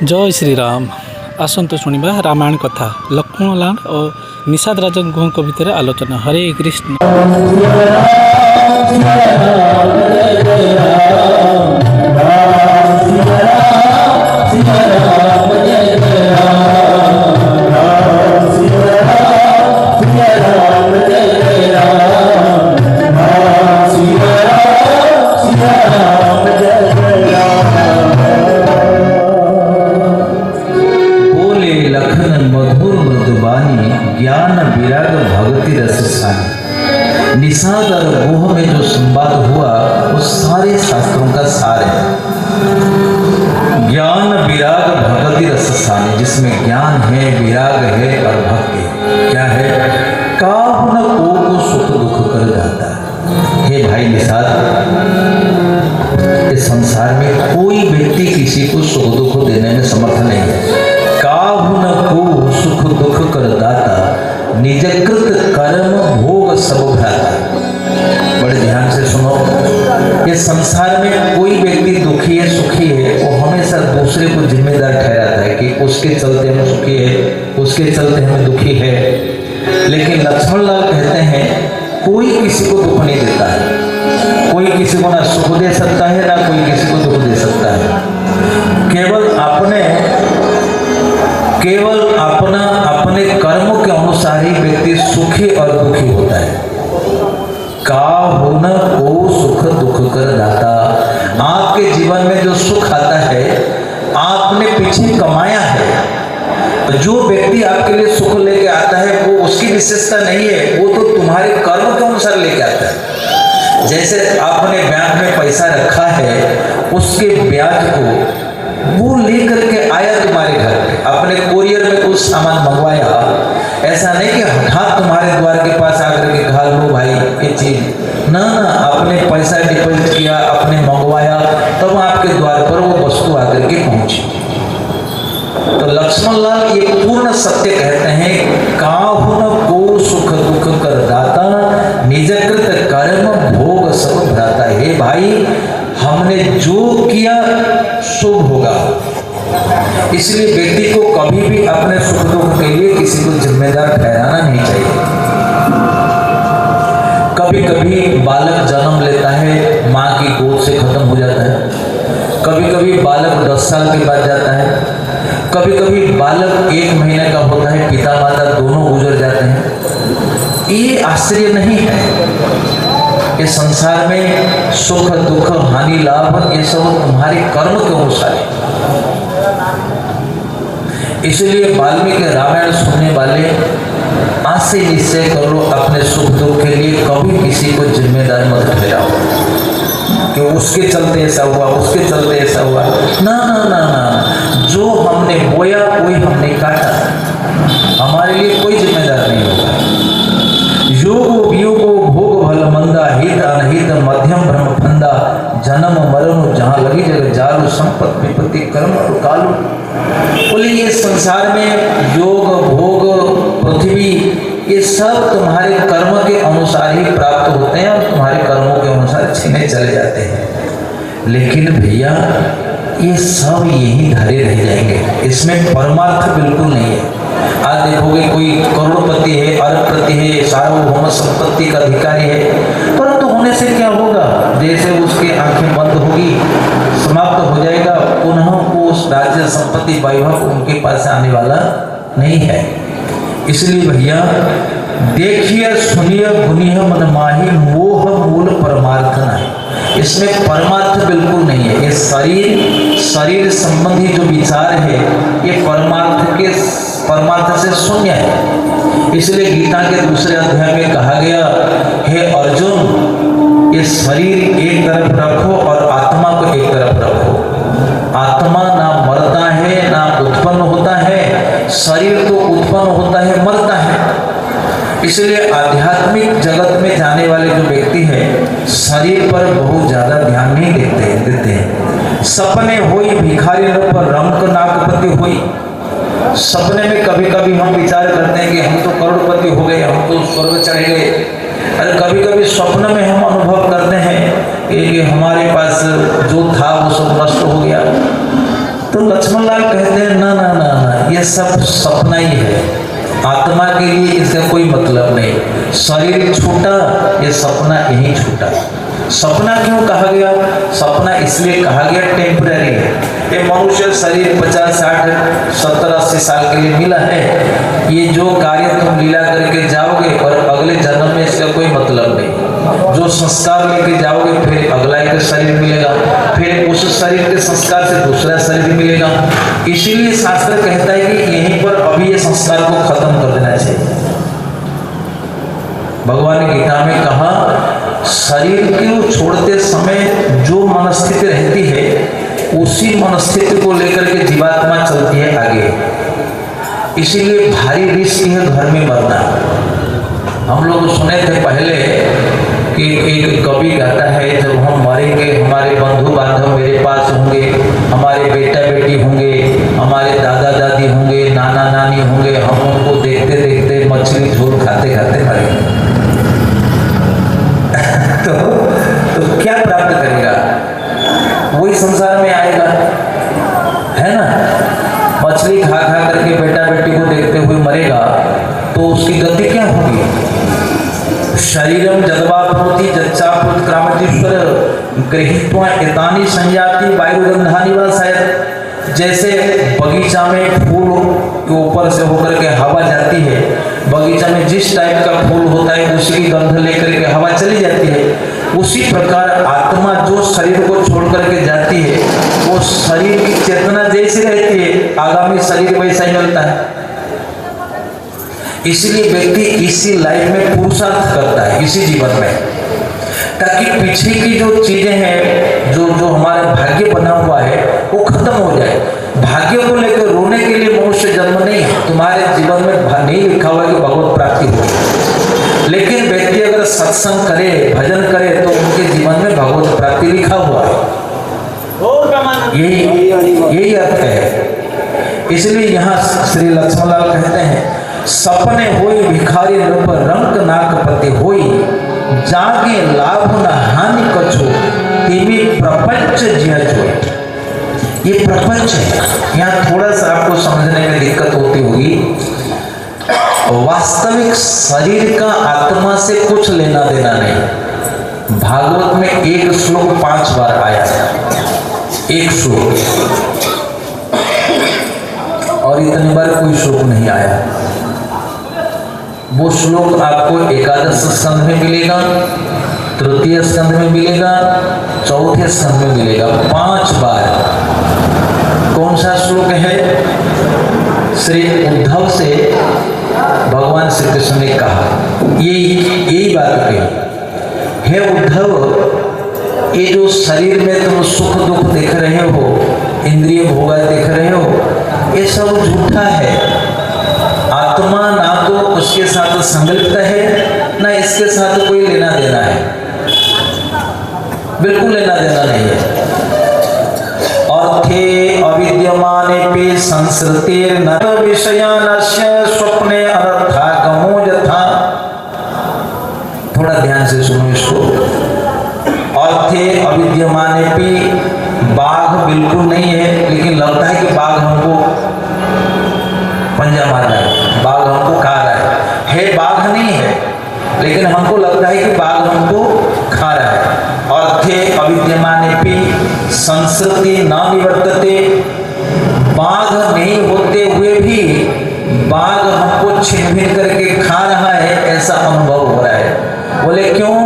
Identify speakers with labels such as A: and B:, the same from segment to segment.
A: जय श्री राम। आसंतु शुणिबा रामायण कथा लक्ष्मण लाल और निषाद राजन गुहक भितर आलोचना। हरे कृष्ण।
B: ज्ञान विराग भगति रस सानी। निषाद और मोह में जो संवाद हुआ वो सारे शास्त्रों का सार है। ज्ञान विराग भगति रस सानी, जिसमें ज्ञान है, विराग है और भक्ति है। क्या है? काहु न को सुख दुख कर जाता है। हे भाई निषाद, इस संसार में कोई व्यक्ति किसी को सुख दुख देने में समर्थ नहीं है। काहु न को सुख दुख कर दाता, निजकृत कर्म भोग सब भ्राता। बड़े ध्यान से सुनो, ये संसार में कोई व्यक्ति दुखी है सुखी है, वो हमेशा दूसरे को जिम्मेदार ठहराता है कि उसके चलते हम सुखी है, उसके चलते हम दुखी है। लेकिन लक्ष्मण लाल कहते हैं कोई किसी को दुख नहीं देता है। कोई किसी को ना सुख दे सकता है, ना कोई किसी को दुख दे सकता है। केवल अपने कर्म के अनुसार ही व्यक्ति सुखी और दुखी होता है। काहु न को सुख दुख कर दाता। आपके जीवन में जो सुख आता है आपने पीछे कमाया है। जो व्यक्ति आपके लिए सुख लेके आता है वो उसकी विशेषता नहीं है, वो तो तुम्हारे कर्म के अनुसार लेके आता है। जैसे आपने बैंक में पैसा रखा है, उसके ब्याज को वो लेकर के आया तुम्हारे घर पे, अपने कोरियर में कुछ सामान मंगवाया। ऐसा नहीं कि हठात तुम्हारे द्वार के पास आकर के कहा लो भाई ये चीज, ना आपने पैसा डिपॉजिट किया, आपने मंगवाया, तब आपके द्वार पर वो वस्तु आकर के पहुंची। तो लक्ष्मण लाल ये पूर्ण सत्य कहते हैं, काहु न को सुख दुख कर दाता, निजकृत कर्म भोग सब भ्राता। हे भाई, हमने जो किया शुभ होगा, इसलिए व्यक्ति को कभी भी अपने सुख दुख के लिए किसी को जिम्मेदार ठहराना नहीं चाहिए। कभी कभी बालक जन्म लेता है, माँ की गोद से खत्म हो जाता है। कभी कभी बालक 10 साल के बाद जाता है। कभी कभी बालक 1 महीने का होता है, पिता माता दोनों गुजर जाते हैं। ये आश्चर्य नहीं है। इस संसार में सुख दुख हानि लाभ ये सब तुम्हारे कर्म के अनुसार है। इसलिए वाल्मीकि रामायण सुनने वाले आज से निश्चय कर लो, अपने सुख दुख के लिए कभी किसी को जिम्मेदार मत ठहराओ कि उसके चलते ऐसा हुआ, उसके चलते ऐसा हुआ। ना ना ना ना, जो हमने बोया कोई हमने काटा, हमारे लिए कोई जिम्मेदार नहीं होगा। योग वियोग भोग भल मंदा, हित अनहित मध्यम भ्रम फंदा, जन्म मरण जहाँ लगी जगह जालू, संपत विपत्ति कर्म और कालू। बोले ये संसार में योग भोग पृथ्वी ये सब तुम्हारे कर्म के अनुसार ही प्राप्त होते हैं और तुम्हारे कर्मों के अनुसार छीने चले जाते हैं। लेकिन भैया ये सब यही धरे रह जाएंगे, इसमें परमार्थ बिल्कुल नहीं है। आज देखोगे कोई करोड़पति है, अरबपति है, सार्वभौम संपत्ति का अधिकारी है, परंतु होने से क्या होगा? जैसे उसकी आंखें बंद होगी, समाप्त हो जाएगा, पुनः वो उस राज्य संपत्ति वैभव उनके पास आने वाला नहीं है। इसलिए भैया देखिए सुनिए गुनिय मन माही, मोह मूल परमार्थ नहीं। इसमें परमार्थ बिल्कुल नहीं है। ये शरीर संबंधी जो विचार है ये परमार्थ से शून्य है। इसलिए गीता के दूसरे अध्याय में कहा गया, हे अर्जुन, ये शरीर एक तरफ रखो और आत्मा को एक तरफ रखो। आत्मा ना मरता है ना उत्पन्न होता है, शरीर तो उत्पन्न होता है मरता है। इसलिए आध्यात्मिक जगत में जाने वाले जो व्यक्ति है शरीर पर बहुत ज्यादा ध्यान नहीं देते हैं। सपने होई भिखारी पर रंक नाकपति हुई। सपने में कभी कभी हम विचार करते हैं कि हम तो करोड़पति हो गए, हम तो स्वर्ग चढ़ गए। अरे कभी कभी स्वप्न में हम अनुभव करते हैं कि हमारे पास जो था वो सब नष्ट हो गया। तो लक्ष्मण लाल कहते हैं ना ना ना ना, ये सब सपना ही है, आत्मा के लिए इसका कोई मतलब नहीं। शरीर छूटा, ये सपना यही छूटा। सपना क्यों कहा गया? सपना इसलिए कहा गया टेम्पररी है। ये मनुष्य शरीर 50, 60, 70, 80 साल के लिए मिला है। ये जो कार्य तुम लीला करके जाओगे और अगले जन्म में इसका कोई मतलब नहीं। जो संस्कार लेके जाओगे फिर अगला एक शरीर मिलेगा, फिर उस शरीर के संस्कार से दूसरा शरीर मिलेगा। इसीलिए शास्त्र कहता है कि यहीं पर अभी ये संस्कार को खत्म कर देना चाहिए। भगवान ने गीता में कहा, शरीर को छोड़ते समय जो मनस्थिति रहती है उसी मनस्थिति को लेकर के जीवात्मा चलती है आगे। इसीलिए भारी रिस्क है घर में मरना। हम लोग सुने थे पहले कि एक कवि गाता है, जब हम मरेंगे हमारे बंधु बांधव मेरे पास होंगे, हमारे बेटा बेटी होंगे, हमारे दादा दादी होंगे, नाना नानी होंगे, हम उनको देखते देखते मछली झोल खाते खाते मरेंगे। तो क्या प्राप्त करेगा? वही संसार में आएगा, है ना। मछली खा खा करके बेटा बेटी को देखते हुए मरेगा तो उसकी गति क्या होगी? शरीरम जदवाप्नोति जच्चाप्युत्क्रामतीश्वर गृहीत्वा एतानि संयाति वायुगंधानि वा शायद। जैसे बगीचा में फूल के ऊपर से होकर के हवा जाती है, बगीचा में जिस टाइप का फूल होता है उसी की गंध लेकर के हवा चली जाती है, उसी प्रकार आत्मा जो शरीर को छोड़ करके जाती है वो शरीर की चेतना जैसी रहती है, आगामी शरीर वैसा ही मिलता है। इसलिए व्यक्ति इसी लाइफ में पुरुषार्थ करता है, इसी जीवन में, ताकि पीछे की जो चीजें हैं, जो जो हमारा भाग्य बना हुआ है वो खत्म हो जाए। भाग्य को लेकर रोने के लिए मनुष्य जन्म नहीं है। तुम्हारे जीवन में नहीं लिखा हुआ कि भगवत प्राप्ति हो, लेकिन व्यक्ति अगर सत्संग करे, भजन करे तो उनके जीवन में भगवत प्राप्ति लिखा हुआ है। यही अर्थ है। इसलिए यहाँ श्री लक्ष्मण लाल कहते हैं, सपने होई भिखारी नृप रंक नाक पति होई, जागे लाभ न हानि कछो तेमी प्रपंच जिया जोई। ये प्रपंच है। यहाँ थोड़ा सा आपको समझने में दिक्कत होती होगी। वास्तविक शरीर का आत्मा से कुछ लेना देना नहीं। भागवत में एक श्लोक 5 बार आया है, एक श्लोक, और इतनी बार कोई श्लोक नहीं आया। वो श्लोक आपको एकादश स्कंध में मिलेगा, तृतीय स्कंध में मिलेगा, चौथे स्कंध में मिलेगा, 5 बार। कौन सा श्लोक है? श्री उद्धव से भगवान श्री कृष्ण ने कहा, यही बात कही, हे उद्धव, ये जो शरीर में तुम सुख दुख देख रहे हो, इंद्रिय भोगा देख रहे हो, ये सब झूठा है। आत्मा ना तो उसके साथ संलिप्त है, ना इसके साथ कोई लेना देना है, बिल्कुल लेना देना नहीं है। अर्थे अविद्यमाने पे संसृतेर न विषयानस्य स्वप्ने अनर्थागमो यथा। थोड़ा ध्यान से सुनो इसको। अर्थे अविद्यमाने पे, बाघ बिल्कुल नहीं है, लेकिन लगता है कि बाघ हमको पंजा मार रहा है, बाघ हमको खा रहा है बाघ नहीं है, लेकिन हमको लगता है कि बाघ हमको खा रहा है। अर्थे अविद्यमाने पे संसृति न निवर्तते, बाघ नहीं होते हुए भी बाघ हमको छीन भिन करके खा रहा है, ऐसा अनुभव हो रहा है। बोले क्यों?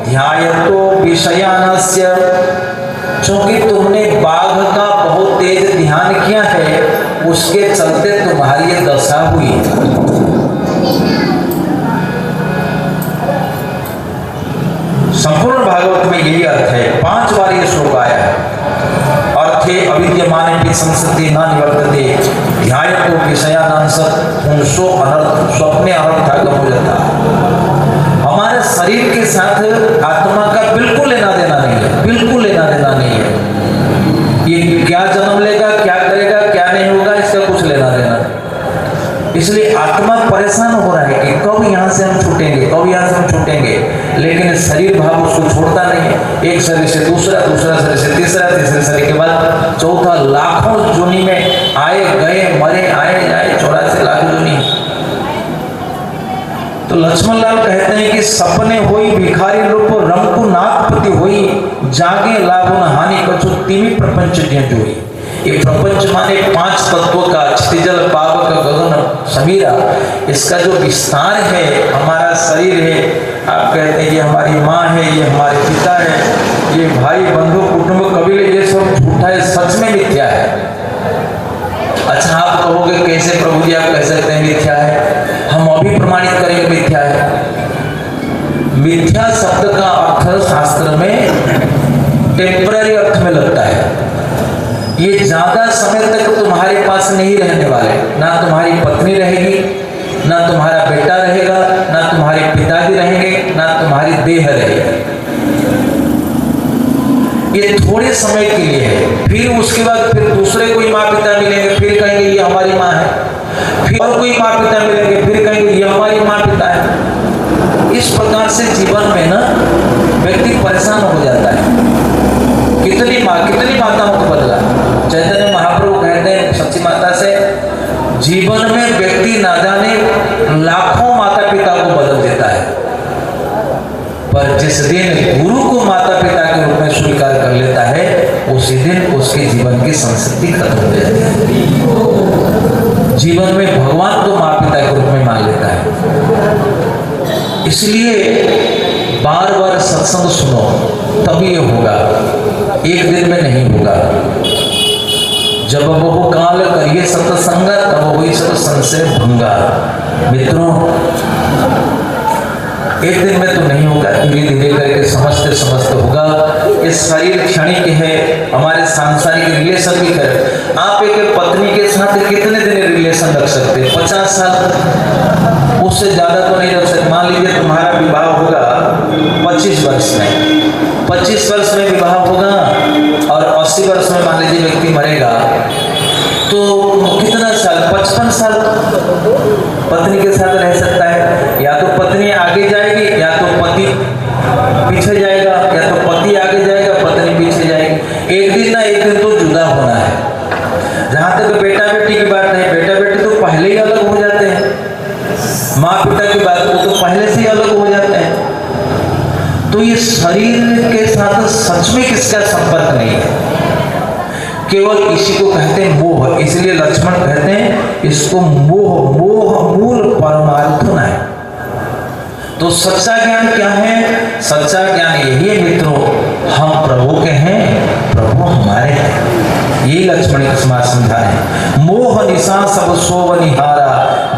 B: ध्यायतो विषयानस्य, क्योंकि तुमने बाघ का बहुत तेज ध्यान किया है, उसके चलते तुम्हारी ये दशा हुई। संपूर्ण भागवत में यही अर्थ है। 5 बार ये श्लोक आया है। अर्थे अविद्यमाने भी संसृति न निवर्तते, ध्यायतो विषयानांश पुंसो अनर्थ स्वप्ने अनर्थागमो यथा। हमारे शरीर के साथ आत्मा का बिल्कुल लेना देना नहीं है, बिल्कुल लेना देना नहीं है। ये क्या जन्म लेगा, क्या करेगा, क्या नहीं होगा, इसका कुछ लेना देना नहीं। इसलिए आत्मा परेशान हो रहा है कि कब यहाँ से हम छूटेंगे, कब यहाँ से हम छूटेंगे, लेकिन शरीर भाव उसको छोड़ता नहीं है। एक शरीर से दूसरा, दूसरा शरीर से तीसरा, तीसरे शरीर के बाद चौथा, लाखों जोनी में आए गए मरे, आए जाए 84 लाख जोनी। तो लक्ष्मण लाल कहते हैं कि सपने होई भिखारी रूप रंकु नागपति होई, जागे लाभो न हानि कछु तिमी प्रपंच जोई। ये प्रपंच माने 5 तत्वों का, क्षितिजल पावक गगन समीरा, इसका जो विस्तार है, हमारा शरीर है, आप कहते हैं ये हमारी माँ है, ये हमारे पिता है, ये भाई बंधु कुटुंब कबीले, ये सब झूठा है, सच में मिथ्या है। अच्छा, आप कहोगे कैसे प्रभु जी आप कह सकते हैं मिथ्या है? हम अभी प्रमाणित करेंगे मिथ्या है। मिथ्या शब्द का अर्थ शास्त्र में टेम्पररी अर्थ में लगता है। ये ज्यादा समय तक तुम्हारे पास नहीं रहने वाले, ना तुम्हारी पत्नी रहेगी, ना तुम्हारा बेटा रहेगा, ना तुम्हारे पिताजी रहेंगे, ना तुम्हारी देह रहेगी। ये थोड़े समय के लिए है, फिर उसके बाद फिर दूसरे कोई माँ पिता मिलेंगे, फिर कहेंगे ये हमारी माँ है, फिर और कोई माँ पिता मिलेंगे, फिर कहेंगे ये हमारी माँ पिता है। इस प्रकार से जीवन में ना व्यक्ति परेशान हो जाता है। कितनी माताओं को बदला। चैतन्य महाप्रभु कहते हैं सच्ची माता से, जीवन में व्यक्ति ना जाने लाखों माता पिता को बदल देता है, पर जिस दिन गुरु को माता पिता के रूप में स्वीकार कर लेता है, उसी दिन उसके जीवन की संस्कृति खत्म हो जाती है। जीवन में भगवान को माता पिता के रूप में मान लेता है। इसलिए बार बार सत्संग सुनो, तभी ये होगा, एक दिन में नहीं होगा। जब बहु काल करिए सत्संग, तब वही सब संशय भंगा। मित्रों, एक दिन में तो नहीं होगा, धीरे धीरे करके समझते समझते होगा। इस शरीर क्षणिक है, हमारे सांसारिक रिलेशन भी कर। आप एक पत्नी के साथ कितने दिन रिलेशन रख सकते हैं? 50 साल, उससे ज्यादा तो नहीं रख सकते। मान लीजिए तुम्हारा विवाह होगा 25 वर्ष में, 25 वर्ष में विवाह होगा और 80 वर्ष में मान लीजिए व्यक्ति मरेगा, तो कितना साल? 55 साल पत्नी के साथ रह सकता है। या तो पत्नी आगे जाएगी, या तो पति पीछे जाएगा, या तो पति आगे जाएगा, पत्नी पीछे जाएगी। एक दिन ना एक दिन तो जुदा होना है। जहां तक बेटा बेटी की बात है, बेटा बेटी तो पहले ही अलग हो जाते हैं। माँ पिता की बात वो तो पहले से ही अलग हो जाते हैं। तो ये शरीर के साथ सच में किसका संपर्क नहीं है, केवल इसी को कहते हैं मोह। इसलिए लक्ष्मण कहते हैं इसको मोह, मोह मूल परमार्थ न है। तो सच्चा ज्ञान क्या है? सच्चा ज्ञान यही है मित्रों, हम प्रभु के हैं, प्रभु हमारे हैं। ये लक्ष्मण के समाज समझा है। मोह निशा सब सोव निहारा,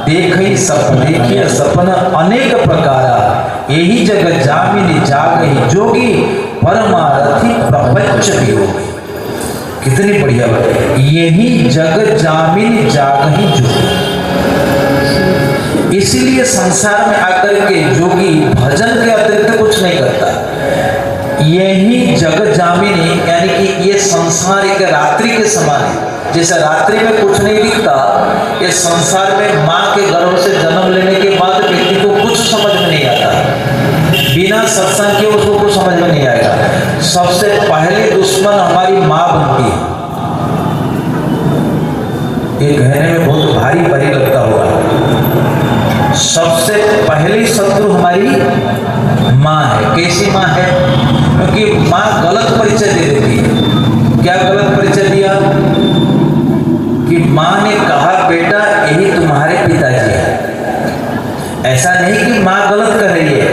B: देखई सपन देखिए सपन अनेक प्रकारा, यही जगत जामिनी जागहि जोगी, परमारथी प्रपंच वियोगी। कितनी बढ़िया बात है। यही जगत जामिन जागहि जोगी। इसीलिए संसार में आकर के जोगी भजन के अतिरिक्त कुछ नहीं करता। यही जगत जामिनी, यानी कि ये संसार एक रात्रि के समान है। जैसे रात्रि में कुछ नहीं दिखता, ये संसार में माँ के गर्भ से जन्म लेने के बाद व्यक्ति को कुछ समझ में नहीं आता। बिना सत्संग के उसको कुछ समझ में नहीं आएगा। सबसे पहले दुश्मन हमारी माँ बनती है। ये कहने में बहुत भारी भारी लगता होगा। सबसे पहली शत्रु हमारी माँ है। कैसी माँ है? क्योंकि माँ गलत परिचय दे देती है। क्या गलत परिचय दिया? कि माँ ने कहा बेटा यही तुम्हारे पिताजी है। ऐसा नहीं कि माँ गलत कर रही है,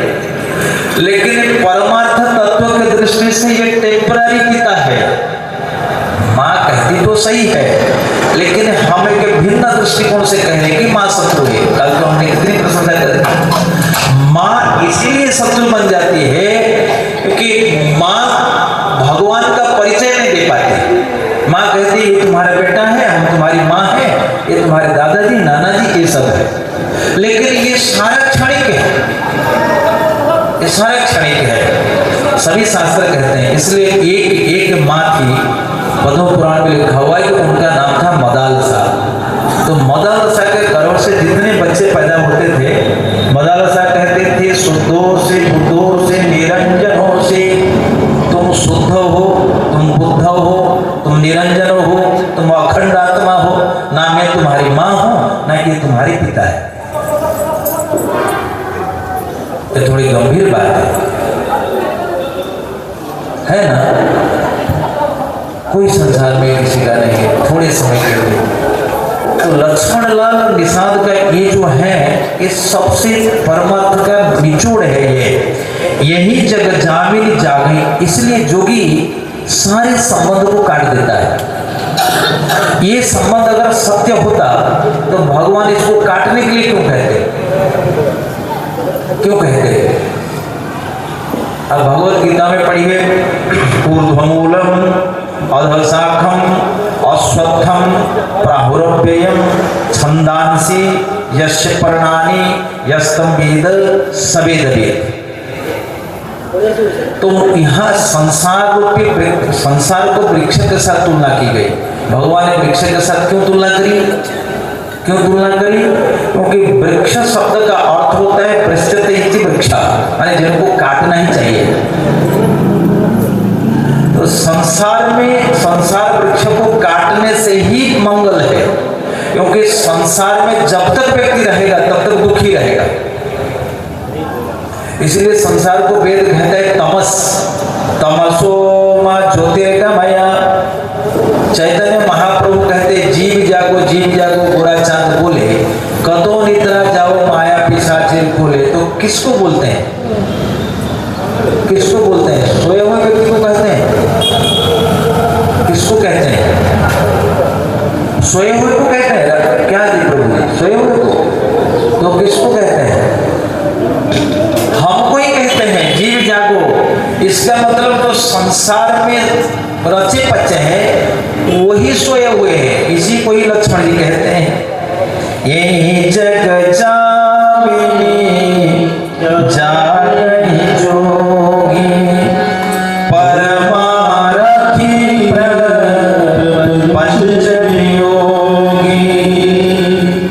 B: लेकिन परमार्थ तत्व के दृष्टि से ये टेम्पररी पिता है। माँ कहती तो सही है, लेकिन हम एक भिन्न दृष्टिकोण से कह रहे हैं कि माँ शत्रु है। कल तो हमने कितनी प्रशंसा कर। माँ इसीलिए शत्रु बन जाती है क्योंकि माँ भगवान का परिचय नहीं दे पाती। माँ कहती है ये तुम्हारा बेटा है, हम तुम्हारी माँ है, ये तुम्हारे दादाजी नाना जी ये सब है। लेकिन ये सारा क्षणिक है, ये सारा क्षणिक है। सभी शास्त्र कहते हैं। इसलिए एक माँ थी, पद्म पुराण में लिखा हुआ है कि उनका नाम था मदालसा। तो मदालसा के गर्भ से जितने बच्चे पैदा होते थे, मदालसा कहते थे शुद्धों से, बुद्धों से, निरंजनों से। तुम शुद्ध हो, तुम बुद्ध हो, तुम निरंजन हो, तुम अखंड आत्मा हो। ना मैं तुम्हारी माँ हूं, ना कि तुम्हारे पिता है। ये थोड़ी गंभीर बात है ना? कोई संसार में किसी का नहीं है, थोड़े समय के लिए। तो लक्ष्मण लाल निषाद का ये जो है, ये सबसे परमार्थ का निचोड़ है। यही जग जामिन जागई, इसलिए जोगी सारे संबंध को काट देता है। ये संबंध अगर सत्य होता तो भगवान इसको काटने के लिए क्यों कहते? क्यों कहते? अब भगवत गीता में पढ़िए, ऊर्ध्वमूलम अधशाखम अश्वत्थम प्राहुरव्ययम छंदांसी यस्य पर्णानि यस्तम वेद सवेद वेद। तो यहाँ संसार को वृक्ष के साथ तुलना की गई। भगवान ने वृक्ष के साथ क्यों तुलना करी? क्यों तुलना करी? क्योंकि वृक्ष शब्द का अर्थ होता है पृष्ठते इति वृक्षा, माने जिनको काटना ही चाहिए। तो संसार वृक्ष को काटने से ही मंगल है, क्योंकि संसार में जब तक व्यक्ति रहेगा तब तक दुखी रहेगा। इसलिए संसार को वेद कहता है तमस, तमसो मा ज्योतिर्गमया। चैतन्य महाप्रभु कहते जीव जागो गोरा चांद बोले, कतो निद्रा जाओ माया पिशाचिर खोले। तो किसको बोलते हैं? किसको बोलते हैं? सोए हुए व्यक्ति को कहते हैं। किसको कहते हैं? सोए हुए को कहते हैं। क्या जी प्रभु जी? सोए हुए को? तो किसको कहते हैं? हमको ही कहते हैं जीव जागो। इसका मतलब तो संसार में रचे बच्चे हैं वही सोए हुए हैं। इसी को ही लक्ष्मण जी कहते हैं। यही जग जामिनी जागई जोगी परमारथी पंचयोगी।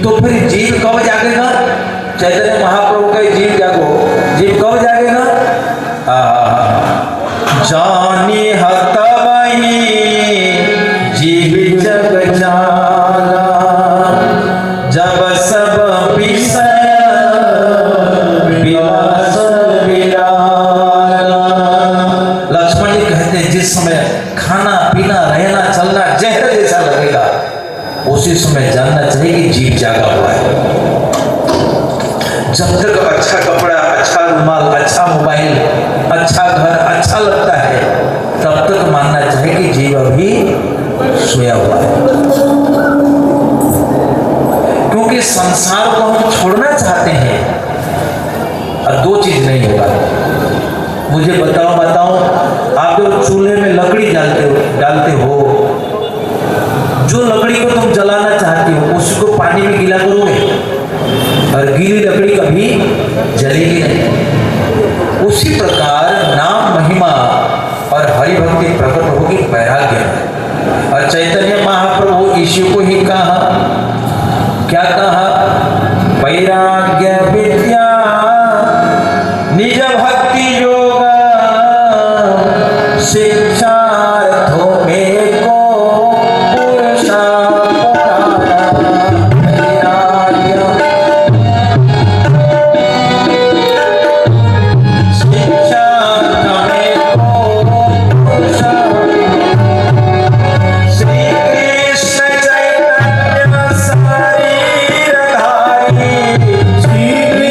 B: तो फिर जीव कब जागेगा? चैतन्य महाप्रभु का जीव जागो, जीव कब जागेगा? जानी हतवई जीव जग जागा, जब सब विषय विलास विरागा। लक्ष्मण जी कहते हैं जिस समय खाना पीना रहना चलना जहर जैसा लगेगा, उसी समय जानना चाहिए कि जीव जागा हुआ है। जब तक अच्छा कपड़ा, अच्छा रुमाल, अच्छा मोबाइल, अच्छा घर अच्छा लगता है, तब तक मानना चाहिए कि जीव अभी सोया हुआ है। क्योंकि संसार को हम छोड़ना चाहते हैं और दो चीज नहीं होगा। मुझे बताओ आप जो चूल्हे में लकड़ी डालते हो, जो लकड़ी को तुम जलाना चाहते हो उसको पानी में गीला करोगे और गीली लकड़ी कभी जलेगी नहीं। उसी प्रकार नाम महिमा और हरि भक्ति प्रकट होगी वैराग्य में। और चैतन्य महाप्रभु इसी को ही कहा, क्या कहा? वैराग्य विद्या निज भक्ति योग शिक्षार्थों में को पुरुषा श्री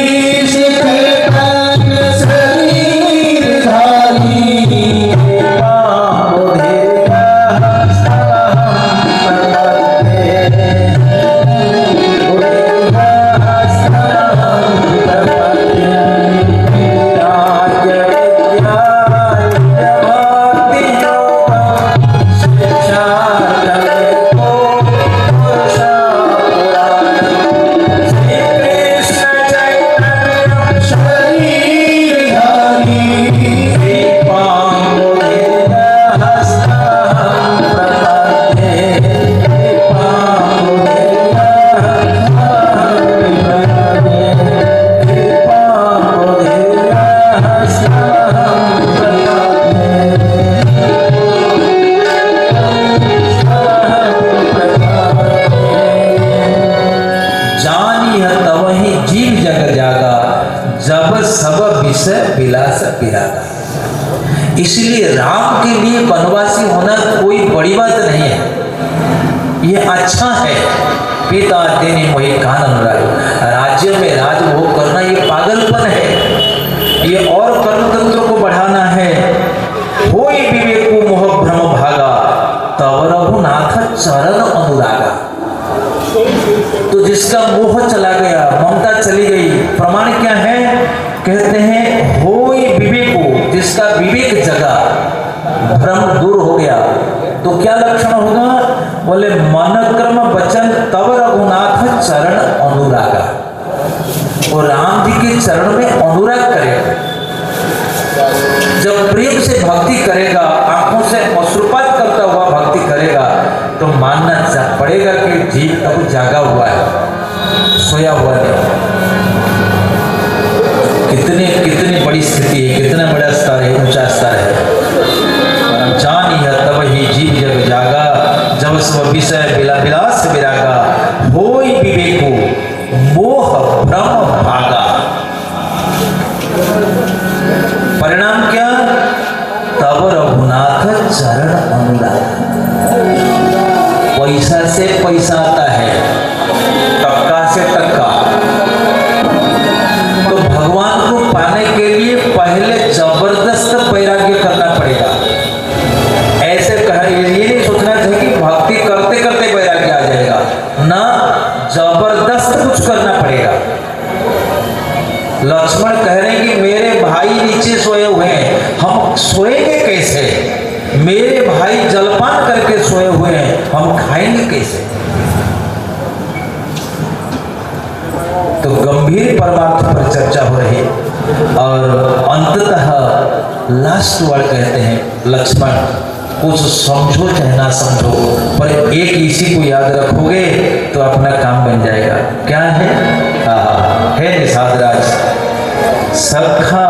B: इसलिए राम के लिए वनवासी होना कोई बड़ी बात नहीं है, ये अच्छा है। पिता देने मोहि कानन राय, राज्य में राजभोग करना ये पागलपन है, ये और कर्मतंत्र को बढ़ाना है। होई विवेको मोह भ्रम भागा, तब रघुनाथ चरण अनुरागा। तो जिसका मोह चला गया, ममता चली गई, प्रमाण क्या है? कहते हैं होई विवेको, जिसका विवेक जगा, भ्रम दूर हो गया, तो क्या लक्षण होगा? बोले मन क्रम वचन तब रघुनाथ चरण अनुरागा। और राम जी के चरण में अनुराग करेगा। जब प्रेम से भक्ति करेगा, आंखों से अश्रुपात करता हुआ भक्ति करेगा, तो मानना पड़ेगा कि जीव अब जागा हुआ है, सोया हुआ नहीं। कितनी बड़ी स्थिति है, कितना बड़ा स्तर है, ऊंचा स्तर है। जान यह तब ही जीव जग जागा, जब सब विषय विलास विरागा। होई विवेको मोह भ्रम भागा। परिणाम क्या? तब रघुनाथ चरण अनुराग। पैसा से पैसा आता है, टक्का से टक्का। तो भगवान को पाने के लिए पहले जबरदस्त वैराग्य करना पड़ेगा। ऐसे ये नहीं सोचना चाहिए कि भक्ति करते करते वैराग्य आ जाएगा ना, जबरदस्त कुछ करना पड़ेगा। लक्ष्मण कह रहे हैं कि मेरे भाई नीचे सोए हुए हैं, हम सोएंगे कैसे? मेरे भाई जलपान करके सोए हुए हैं, हम खाएंगे कैसे? तो गंभीर परमार्थ पर चर्चा हो रही, और अंततः लास्ट वर्ड कहते हैं लक्ष्मण, कुछ समझो चाहे ना समझो, पर एक इसी को याद रखोगे तो अपना काम बन जाएगा। क्या है निषाद राज, सखा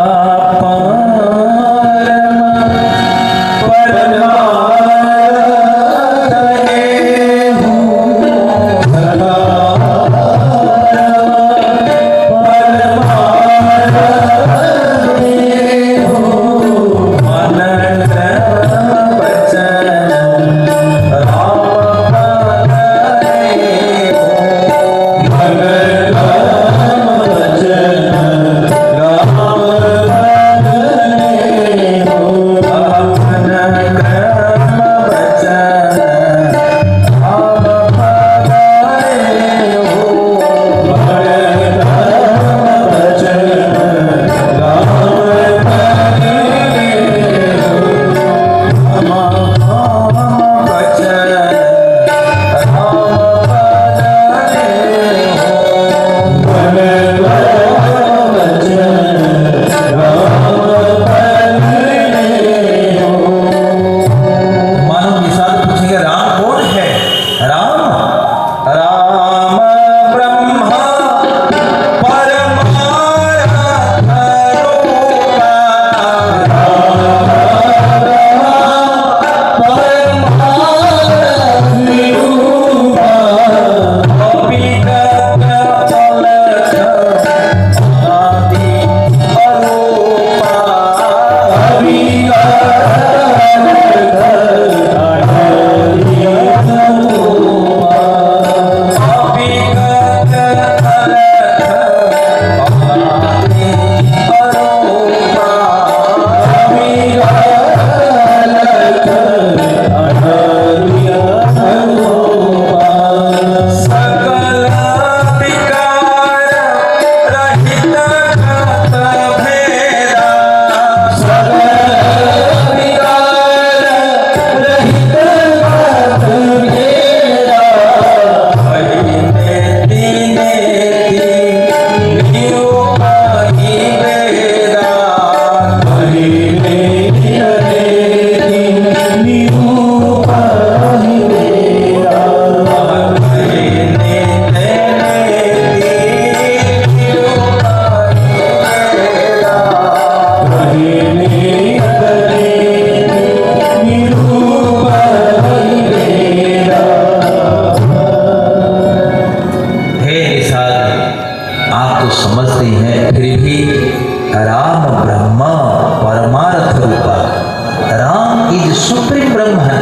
B: सुप्रीम ब्रह्म है।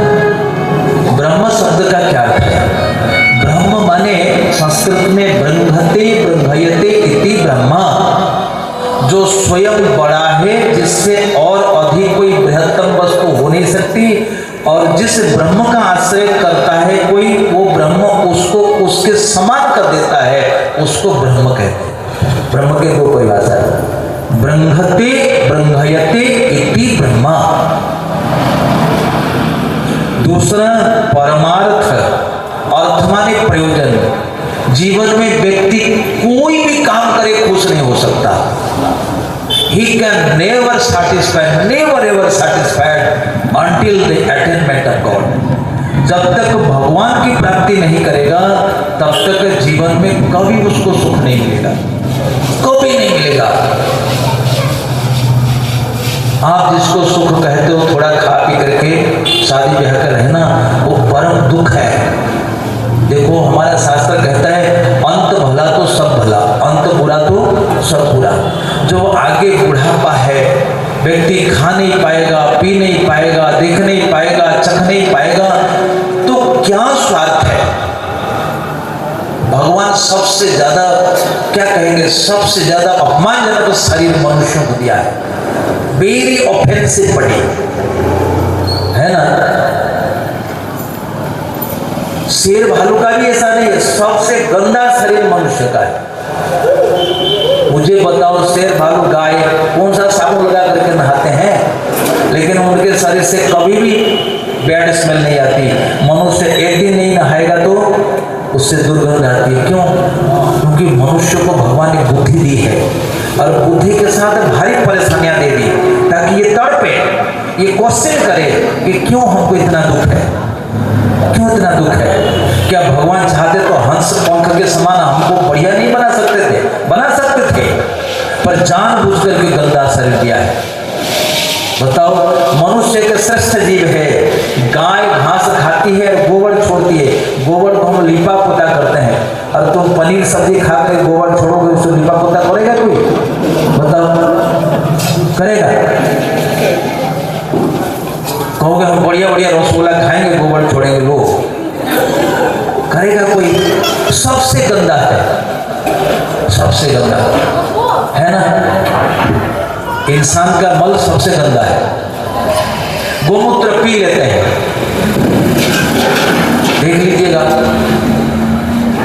B: ब्रह्म शब्द का क्या अर्थ है? ब्रह्म माने संस्कृत में ब्रह्मते ब्रह्मयते इति ब्रह्मा, जो स्वयं बड़ा है, जिससे और अधिक कोई बृहत्तम वस्तु हो नहीं सकती, और जिस ब्रह्म का आश्रय करता है कोई, वो ब्रह्म उसको उसके समान कर देता है, उसको ब्रह्म कहते हैं। ब्रह्म के दो परिभाषा है, ब्रह्मते ब्रह्मयते इति ब्रह्मा। दूसरा परमार्थ, अर्थ माने प्रयोजन। जीवन में व्यक्ति कोई भी काम करे खुश नहीं हो सकता। He can never ever satisfied until the attainment of God. जब तक भगवान की प्राप्ति नहीं करेगा तब तक जीवन में कभी उसको सुख नहीं मिलेगा, कभी नहीं मिलेगा। आप जिसको सुख कहते हो, थोड़ा खा पी करके शादी ब्याह कर रहना, वो परम दुख है। देखो हमारा शास्त्र कहता है अंत भला तो सब भला, अंत बुरा तो सब बुरा। जो आगे बुढ़ापा है, व्यक्ति खा नहीं पाएगा, पी नहीं पाएगा, देख नहीं पाएगा, चख नहीं पाएगा, तो क्या स्वार्थ है? भगवान सबसे ज्यादा क्या कहेंगे, सबसे ज्यादा अपमानजनक शरीर मनुष्यों को दिया है। वेरी ऑफेंसिव बॉडी है ना। शेर भालू का भी ऐसा नहीं है, सबसे गंदा शरीर मनुष्य का है। मुझे बताओ, शेर भालू गाय कौन सा साबुन लगा करके नहाते हैं, लेकिन उनके शरीर से कभी भी बैड स्मेल नहीं आती। मनुष्य एक दिन नहीं नहाएगा तो उससे दुर्गंध आती है। क्यों? क्योंकि मनुष्य को भगवान ने बुद्धि दी है, और बुद्धि के साथ भारी परेशानियां दे दी, ताकि ये तड़पे, ये क्वेश्चन करे कि क्यों हमको इतना दुख है, क्यों इतना दुख है। क्या भगवान चाहते तो हंस पंख के समान हमको बढ़िया नहीं बना सकते थे? बना सकते थे, पर जानबूझ करके गंदा शरीर दिया है। बताओ, मनुष्य के श्रेष्ठ जीव है। गाय घास खाती है, गोबर छोड़ती है, गोबर को हम लिपा पोता करते हैं, और तुम पनीर सब्जी खा कर गोबर छोड़ोगे, उसको लिपा पोता करेगा कोई? बताओ, करेगा? कहोगे हम बढ़िया बढ़िया रसगुल्ला खाएंगे, गोबर छोड़ेंगे लोग, करेगा कोई? सबसे गंदा है, सबसे गंदा है ना। इंसान का मल सबसे गंदा है। गोमूत्र पी लेते हैं, देख लीजिएगा।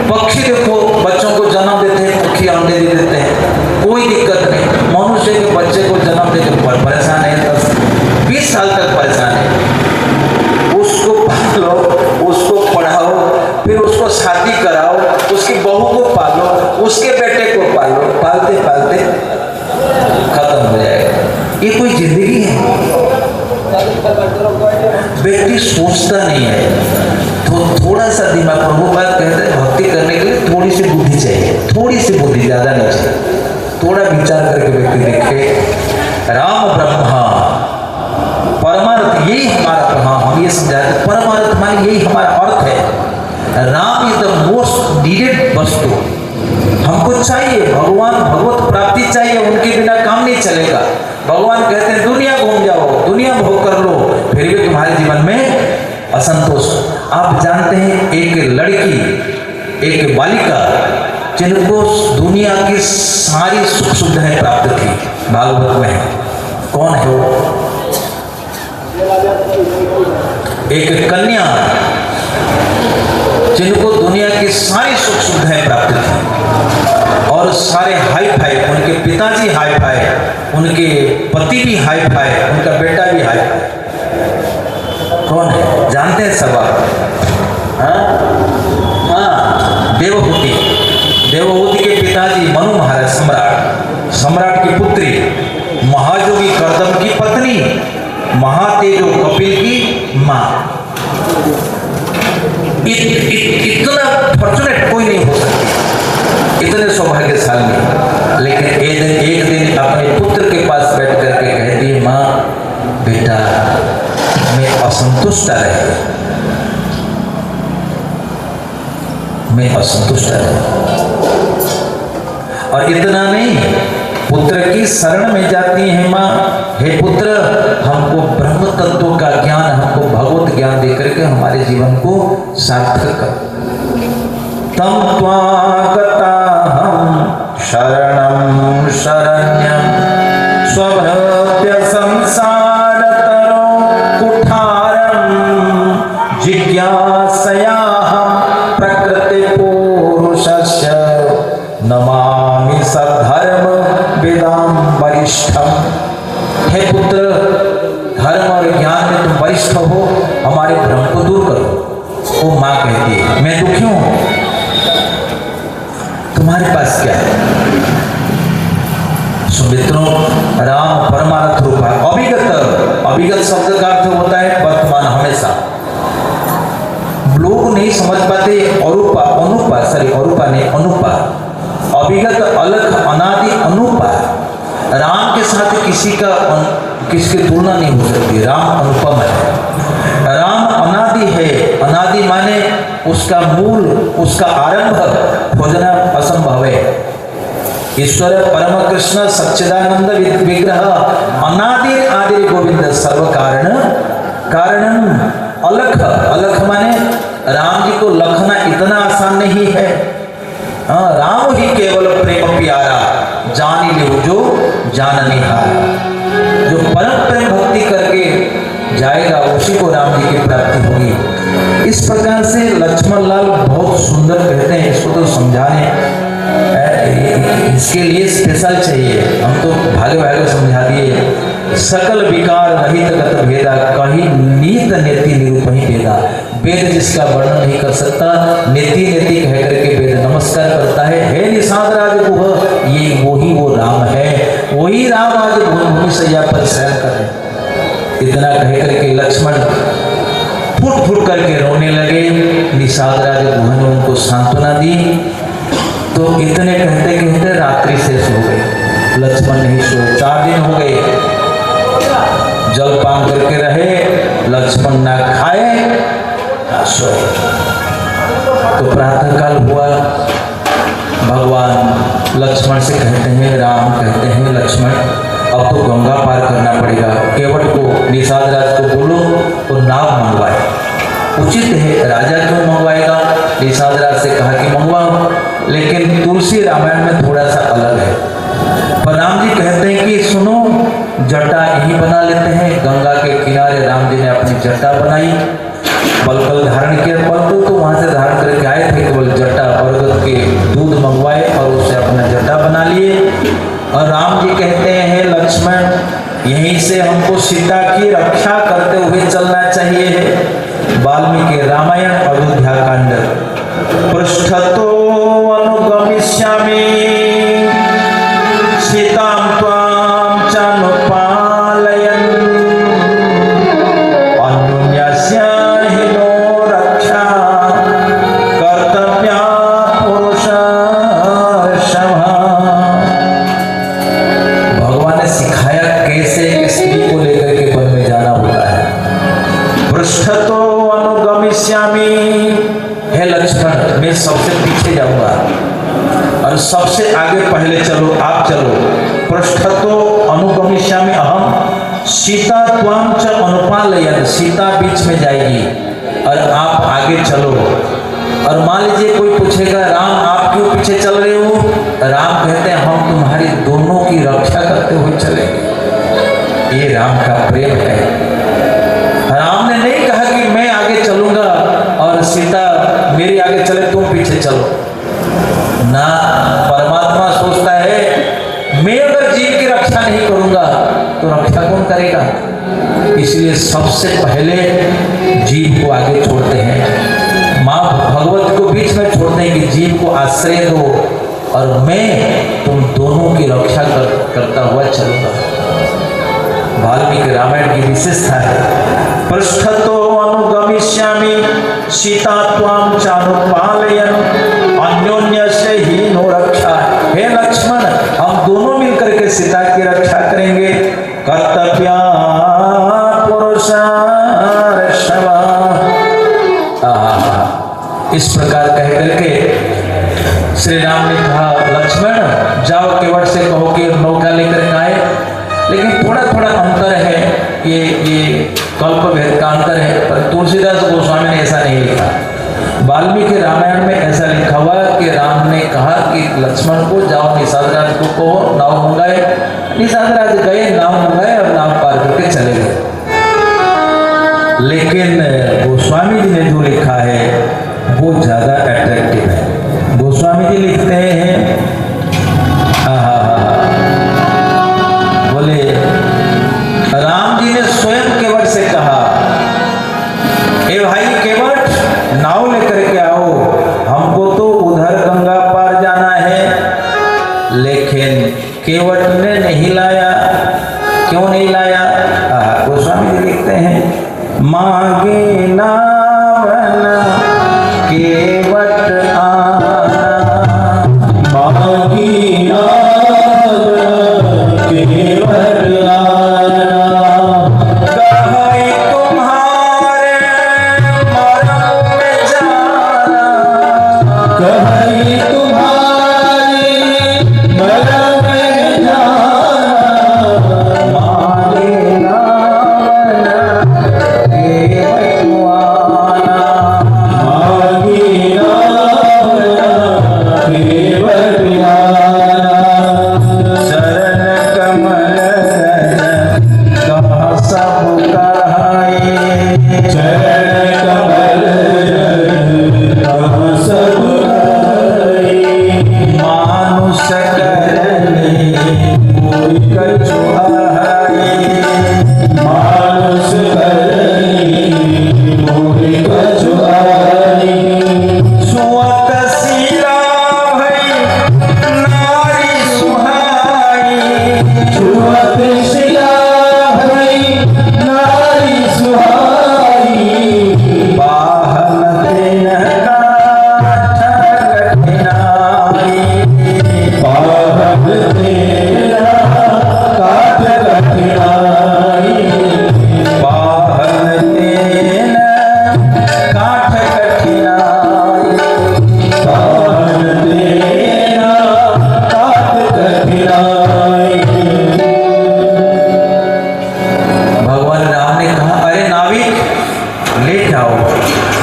B: पक्षी देखो, बच्चों को जन्म देते हैं, पक्षी अंडे दे देते हैं, कोई दिक्कत नहीं। मनुष्य के बच्चे को जन्म देकर परेशान है, 10-20 साल तक परेशान है। उसको पालो, उसको पढ़ाओ, फिर उसको शादी कराओ, उसकी बहू को पालो, उसके बेटे को पालो, पालते पालते खत्म हो जाएगा। ये कोई जिंदगी है? व्यक्ति सोचता नहीं है। तो थोड़ा सा दिमाग, प्रभुपाद कहते हैं भक्ति करने के लिए थोड़ी सी बुद्धि चाहिए, थोड़ी सी बुद्धि, ज्यादा नहीं चाहिए। थोड़ा विचार करके व्यक्ति देखे, राम ब्रह्मा परमार्थ, यही हमारा, हाँ हम ये समझाते, परमार्थ माने यही हमारा अर्थ है। Ram is the most needed वस्तु। हमको चाहिए भगवान, भगवत प्राप्ति चाहिए, उनके बिना काम नहीं चलेगा। भगवान कहते हैं दुनिया घूम जाओ, दुनिया भोग कर लो, फिर भी तुम्हारे जीवन में असंतोष। आप जानते हैं एक लड़की, एक बालिका, जिनको दुनिया की सारी सुख सुविधाएं प्राप्त थी, भागवत में है। कौन है वो? एक कन्या, जिनको दुनिया की सारी सुख सुविधाएं प्राप्त थी, और सारे हाई फाई, उनके पिताजी हाई फाई, उनके पति भी हाई फाई, उनका बेटा भी हाई फाई। कौन है? जानते हैं सब आप? हाँ, देवहूति। देवहूति के पिताजी मनु महाराज, सम्राट, सम्राट की पुत्री, महाजोगी कर्दम की पत्नी, महातेजो कपिल की माँ। इतना फॉर्चुनेट कोई नहीं हो सकती, इतने सौभाग्यशाली। लेकिन एक दिन अपने पुत्र के पास बैठ करके कहती है, माँ बेटा मैं असंतुष्ट रहे, मैं असंतुष्ट रहे। और इतना नहीं, पुत्र की शरण में जाती है माँ, हे पुत्र हमको ब्रह्म तत्व का ज्ञान सार्थक कर। तम त्वागताहं शरणं शरण्यं स्वभव्य संसारतरो कुठारं जिज्ञासयाहं प्रकृतिपुरुषस्य नमामि सद्धर्म वेदां वरिष्ठम। हे पुत्र, धर्म और ज्ञान में तुम वरिष्ठ हो, हमारे भ्रम को दूर करो। वो माँ कहती है, मैं दुखी हूं, तुम्हारे पास क्या है? सुमित्रों, राम परमार्थ रूप है। अभिगत, अभिगत शब्द का अर्थ होता है वर्तमान, हमेशा। लोग नहीं समझ पाते अरूपा, अनुपा, सॉरी अरूपा नहीं, अनुपा। अभिगत अलग, अनादि, अनुपा। राम के साथ किसकी तुलना नहीं हो सकती। राम अनुपम है, राम अनादि है। अनादि माने उसका मूल, उसका आरंभ खोजना असंभव है। ईश्वर परम कृष्ण सच्चिदानंद विग्रह अनादि आदि गोविंद सर्व कारण कारणम। अलख, अलख माने राम जी को लखना इतना आसान नहीं है। राम ही केवल प्रेम प्यारा, जानी ले जो जाननी हारा। जो परम प्रेम भक्ति करके जाएगा उसी को राम जी की प्राप्ति होगी। इस प्रकार से लक्ष्मण लाल बहुत सुंदर कहते हैं। इसको तो समझाने इसके लिए स्पेशल चाहिए, हम तो भागे भागे समझा दिए। सकल विकार रहित गत भेदा, कहीं नीत नेति निरूपही भेदा। वेद जिसका वर्णन नहीं कर सकता, नेति नेति कह करके वेद नमस्कार करता है। हे निषाद राज गुह, ये वही वो राम है, वही राम आज भूमि सैया पर शयन कर रहे। इतना कह करके लक्ष्मण फुट फुट करके रोने लगे। निषाद राज गुह ने उनको सांत्वना दी। तो इतने कहते कहते रात्रि शेष हो गई। लक्ष्मण नहीं सोए, 4 दिन हो गए। जलपान करके रहे, लक्ष्मण ना खाए ना सोए। तो प्रातःकाल हुआ, भगवान लक्ष्मण से कहते हैं, राम कहते हैं, लक्ष्मण अब तो गंगा पार करना पड़ेगा। केवट को, निषाद राज को बोलो तो नाव मंगवाए। उचित है, राजा क्यों मंगवाएगा? निषाद राज से कहा कि मंगवाओ, लेकिन तुलसी रामायण में थोड़ा सा अलग है। पर राम जी कहते हैं कि सुनो, जटा यहीं बना लेते हैं। गंगा के किनारे राम जी ने अपनी जटा बनाई, पलकल धारण किया। पलकल तो वहां से धारण करके आए थे, केवल जटा बरगद के दूध मंगवाए और उसे अपना जटा बना लिए। और राम जी कहते हैं, लक्ष्मण यहीं से हमको सीता की रक्षा करते हुए चलना चाहिए। वाल्मीकि रामायण अयोध्या कांड। पृष्ठतो अनुगमिष्यामि सीतां त्वां चानुपालयन् अन्योन्यस्य हि नो रक्षा कर्तव्या पुरुषर्षभ। भगवान ने सिखाया कैसे कि स्त्री को लेकर के वन में जाना होता है। पृष्ठतो अनुगमिष्यामि, हे लक्ष्मण मैं सबसे पीछे जाऊंगा और सबसे आगे पहले चलो, आप चलो। पृष्ठतो अनुगमिष्यामि अहम सीता त्वां च अनुपालयन्, सीता बीच में जाएगी और आप आगे चलो। और मान लीजिए कोई पूछेगा, राम आप क्यों पीछे चल रहे हो? राम कहते हैं, हम तुम्हारी दोनों की रक्षा करते हुए चलेंगे। ये राम का प्रेम है। राम ने नहीं कहा कि मैं आगे चलूंगा और सीता मेरी आगे चले, तुम पीछे चलो ना। परमात्मा सोचता है, मैं अगर जीव की रक्षा नहीं करूंगा तो रक्षा कौन करेगा? इसलिए सबसे पहले जीव को आगे छोड़ते हैं। माँ भगवत को बीच में छोड़ते हैं कि जीव को आश्रय दो और मैं तुम दोनों की रक्षा करता हुआ चलूंगा। वाल्मीकि रामायण की विशेषता है। पृष्ठतो अनुगमिष्यामि सीता त्वां चानुपालयन् अन्योन्यस्य हि नो रक्षा। हे लक्ष्मण हम दोनों मिलकर के सीता की रक्षा करेंगे। कर्तव्या पुरुषर्षभ। इस प्रकार कह करके श्री राम ने कहा, लक्ष्मण जाओ केवट से कहो कि नौका लेकर आए। लेकिन थोड़ा थोड़ा अंतर है, ये कल्प भेद का अंतर है। पर तुलसीदास गोस्वामी ने ऐसा नहीं लिखा। सबको नाव मंगाए। निषाद राज गए, नाव मंगाए और नाव पार करके चले गए। लेकिन गोस्वामी जी ने जो लिखा है वो ज़्यादा अट्रैक्टिव है। गोस्वामी जी लिखते हैं, बोले राम जी ने स्वयं केवट से कहा, ए भाई केवट, नाव लेकर के आओ, हमको तो उधर गंगा पार जाना है। लेकिन केवट ने नहीं लाया। क्यों नहीं लाया? गोस्वामी जी लिखते हैं, मांगे नाव केवट आना, मांगी नाव केवट आना, कहाई तुम्हारे मरम में जाना, कहाई तुम्हारे मरम में जाना, मांगे नाव केवट आना, मांगी नाव केवट आना, शरण कमल कहा सब कहाए, चरण कमल कहा सब कहाए, मानुष करने कोई कछु आए, मानुष करने कोई कछु आए, सुअत सीला भई नारी सुहाई, सुअत सीला भई नारी सुहाई, बाहन दिन काठ कठिनाई, बाहन दिन काठ कठिनाई, बाहन दिन काठ कठिनाई, बाहन दिन काठ कठिनाई। भगवान राम ने कहा, अरे नाविक लेट जाओ।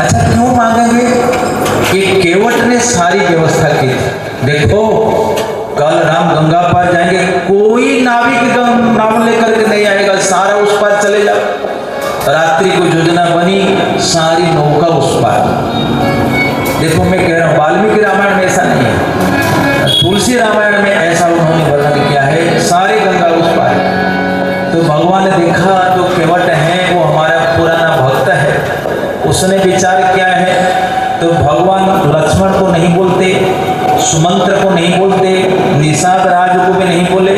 B: अच्छा क्यों मांगेंगे? कि केवट ने सारी व्यवस्था की थी। देखो कल राम गंगा पार जाएंगे, कोई नाविक नाव लेकर के नहीं आएगा, सारा उस पार चले जाओ। रात्रि को योजना बनी, सारी नौका उस पार। देखो मैं कह रहा हूँ, वाल्मीकि रामायण में ऐसा नहीं है, तुलसी रामायण में ऐसा उन्होंने वर्णन किया है, सारी गंगा उस पार। तो भगवान ने देखा जो केवट है वो हमारा पुराना भक्त है, उसने विचार किया है, तो भगवान लक्ष्मण को नहीं बोलते, सुमंत्र को नहीं बोलते, निषाद राज को भी नहीं बोले।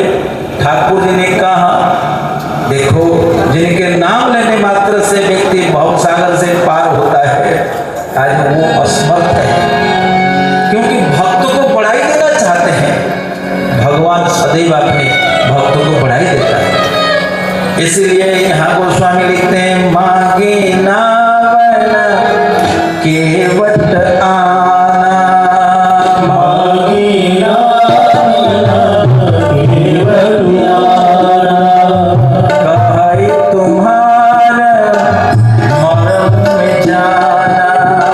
B: ठाकुर जी ने कहा, देखो जिनके नाम लेने मात्र से व्यक्ति भवसागर से पार होता है, आज वो असमर्थ है, क्योंकि भक्त को बढ़ाई देना चाहते हैं। भगवान सदैव अपने भक्तों को बढ़ाई देता है। इसलिए यहाँ गोस्वामी लिखते हैं, मांगे नावन केवट आना, मांगे नावन केवट आना, कहाई तुम्हारा मरम में जाना,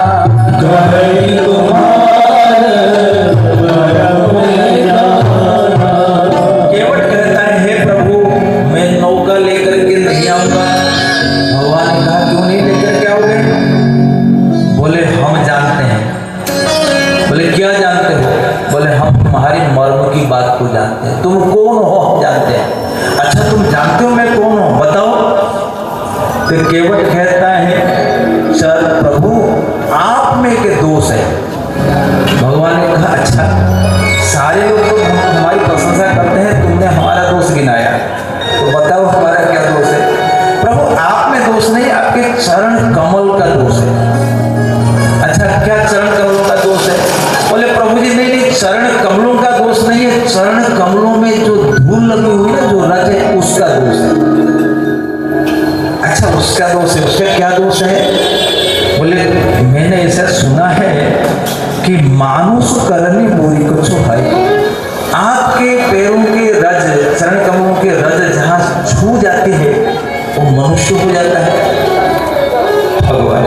B: कहाई तुम्हारा मरम में जाना। केवट कहता है, हे प्रभु मैं नौका लेकर के नहीं आऊंगा। भगवान ने कहा, क्यों नहीं लेकर के आओगे? बोले हम जानते हैं। बोले क्या जानते हो? बोले हम तुम्हारी मर्म की बात को जानते हैं। तुम कौन हो? हम जानते हैं। अच्छा तुम जानते हो मैं कौन हूँ, बताओ। तो केवट कहता है, सर प्रभु आप में के दोष है। भगवान ने कहा, अच्छा सारे लोग तो हमारी प्रशंसा करते हैं, तुमने हमारा दोष गिनाया, तो बताओ हमारा क्या दोष है? प्रभु आप में दोष नहीं, आपके चरण कमल का दोष है। अच्छा क्या चरण कमलों का दोष है? बोले प्रभु जी नहीं, चरण कमलों का दोष नहीं है, चरण कमलों में जो धूल लगी हुई ना, जो रज है, उसका दोष है। अच्छा उसका दोष है, उसका क्या दोष है? बोले मैंने ऐसा सुना है कि मानुष करनी मोरी को छुपाई। आपके पैरों के रज, चरण कमलों के रज जहाँ छू जाती है वो मनुष्य हो जाता है। भगवान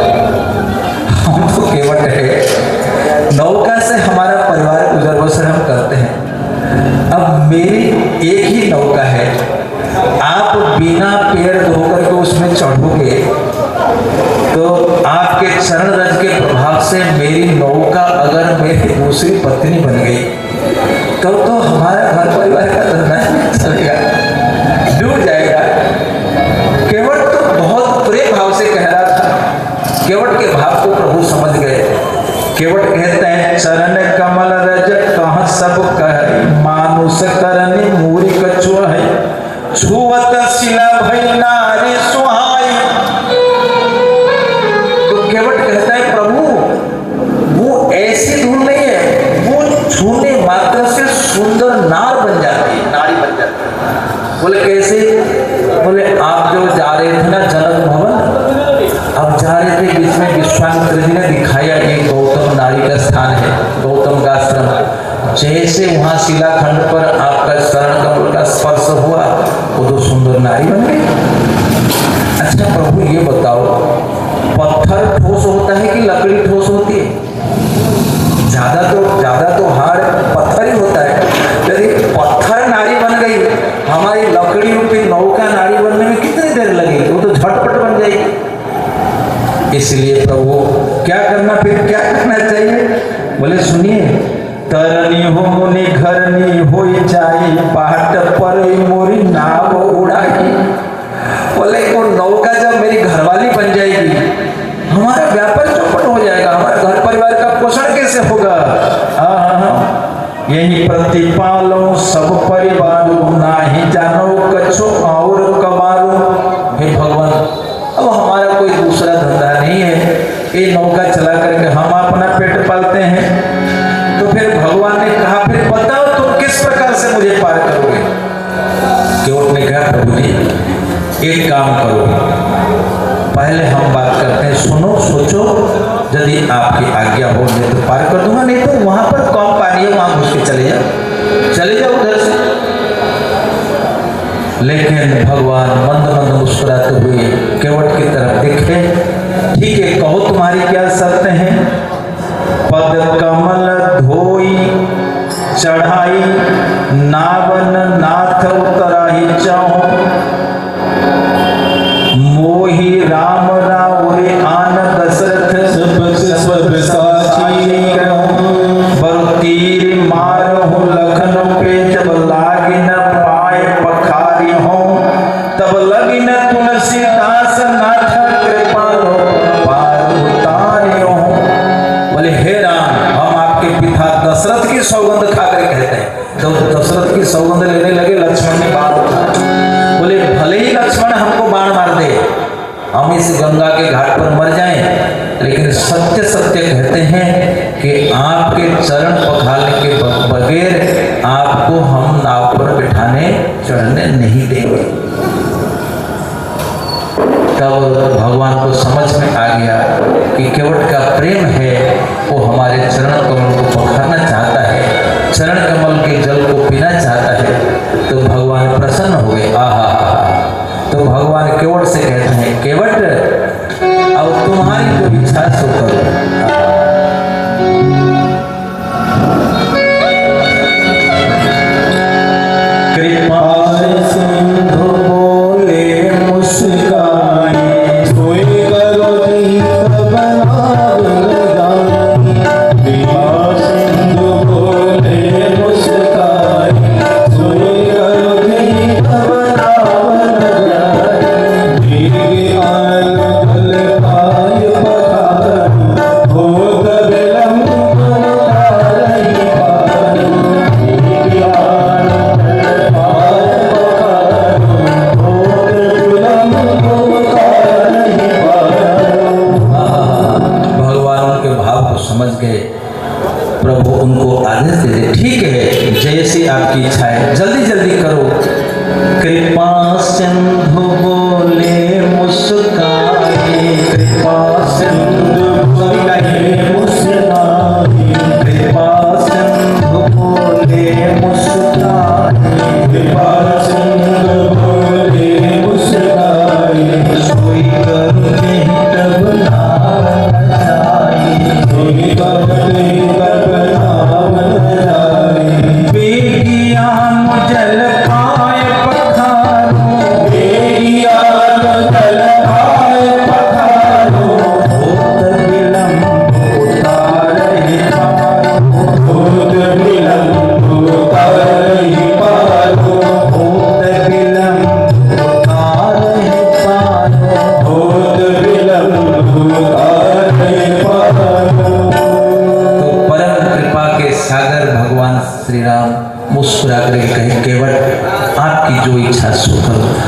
B: हम तो केवट है, नौका से हमारा परिवार गुजर बसर हम करते हैं। अब मेरी चरण रज के प्रभाव से मेरी नौका अगर मेरी दूसरी पत्नी बन गई तो हमारा घर परिवार का धंधा नहीं चलेगा, डूब जाएगा। केवट तो बहुत प्रेम भाव से कह रहा था, केवट के भाव को प्रभु समझ गए। केवट कहते हैं चरण कमल रज कहाँ सब कह मानुष करनी मूरी कछुआ है छुअत शिला भई नारी सुहाई। तो केवट कहता है प्रभु वो ऐसी धूल नहीं है, वो छूने मात्र से सुंदर नार बन जाती है, नारी बन जाती है। बोले कैसे? बोले आप जो जा रहे थे ना जनक भवन, अब जा रहे थे बीच में विश्वामित्र जी ने दिखाया ये गौतम नारी का स्थान है, गौतम का आश्रम। जैसे वहां शिलाखंड पर आपका शरण कमल का स्पर्श हुआ वो तो सुंदर नारी बन गई। अच्छा प्रभु ये बताओ पत्थर ठोस होता है कि लकड़ी ठोस होती है? ज्यादा तो हार्ड पत्थर ही होता है। यदि पत्थर नारी बन गई, हमारी लकड़ी रूपी नौका नारी बनने में कितनी देर लगेगी? वो तो झटपट बन जाएगी। इसलिए प्रभु क्या करना, फिर क्या करना चाहिए? बोले सुनिए, तरनी हो मुनि घरनी हो जाई बाट पर मोरी नाव उड़ाई। बोले वो नौका जब मेरी घरवाली बन जाएगी, हमारा व्यापार चौपट हो जाएगा, हमारे घर परिवार का पोषण कैसे होगा? यही प्रतिपालो सब परिवारों ना ही जानो कछो और कमारो। हे भगवान, अब हमारा कोई दूसरा धंधा नहीं है, ये नौका चला करके हम अपना पेट पालते हैं। तो फिर भगवान ने कहा फिर बताओ तुम किस प्रकार से मुझे पार करोगे? केवट ने कहा प्रभु जी एक काम करो, पहले हम बात करते हैं, सुनो सोचो, यदि आपकी आज्ञा हो तो पार कर दूंगा, नहीं तो वहां पर कम पानी है वहां घुस के चले जाओ उधर से। लेकिन भगवान मंद मंद मुस्कुराते हुए केवट की तरफ देखे, ठीक है कहो तुम्हारी क्या शर्त है? पद कमल धोई चढ़ाई नावन नाथ उतराही चाहो मोही राम रावरे आन दशरथ सब साची बर तीर मार हो लखन पे जब लागी न पाए पखारी हो तब लगी न तुलसीदास नाथ कृपालो पार उतारे हो। बोले हे राम, हम आपके पिता दशरथ की सौगंध खाकर कहते हैं। तो दशरथ की सौगंध लेने लगे, लक्ष्मण ने बाण उठाया। बोले भले ही लक्ष्मण हमको बाण मार दे, हम इस गंगा के घाट पर मर जाएं, लेकिन सत्य सत्य कहते हैं कि आपके चरण पखालने के बगैर आपको हम नाव पर बिठाने चढ़ने नहीं देंगे। तब भगवान को समझ में आ गया कि केवट का प्रेम है, वो हमारे चरण कमल को पखारना चाहता है, चरण कमल के जल को पीना चाहता है। तो भगवान प्रसन्न हो गए। आहा, तो भगवान केवट से कहते हैं केवट अब तुम्हारी जो इच्छा सो करो। कृपा सिंधु बोले मुस्काई सोई करो दीप बनाव लगाई। कृपा सिंधु बोले मुस्काई सोई करो दीप बनाव लगाई। दीर्घ आन गल पाय पखारी हो तब लंब तारही पारी। दीर्घ आन गल पाय पखारी हो तब लंब तारही पारी। भगवान के भाव को समझ गए, प्रभु उनको आदेश दे दे, ठीक है जैसी आपकी इच्छा है, जल्दी जल्दी करो। कृपा सिंधु बोले मुस्काए, कृपा सिंधु बोले मुस्काए, कृपा सिंधु बोले मुस्काए, कृपा सिंधु बोले मुस्काए। सोई करुणे तब नाम जाई, सोई करुणे तब नाम जाई। बेगिया मुझल पाए पखारो, बेगिया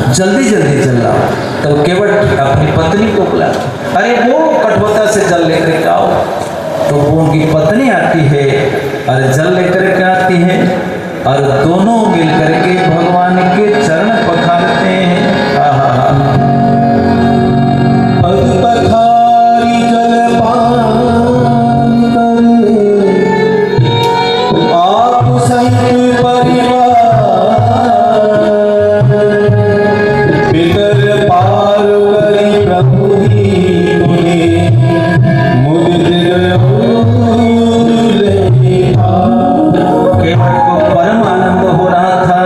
B: जल्दी जल्दी जल लाओ। तब केवट अपनी पत्नी को बुला, अरे वो कटोता से जल लेकर के आओ। तो वो उनकी पत्नी आती है और जल लेकर के आती है और दोनों मिलकर के भगवान के चरण पखारते हैं।
C: पद पखारी जल पान करे, आप सहित परिवार, पितर पार करी प्रभु ही तुने, मुदित
B: केवट को परम आनंद हो रहा था।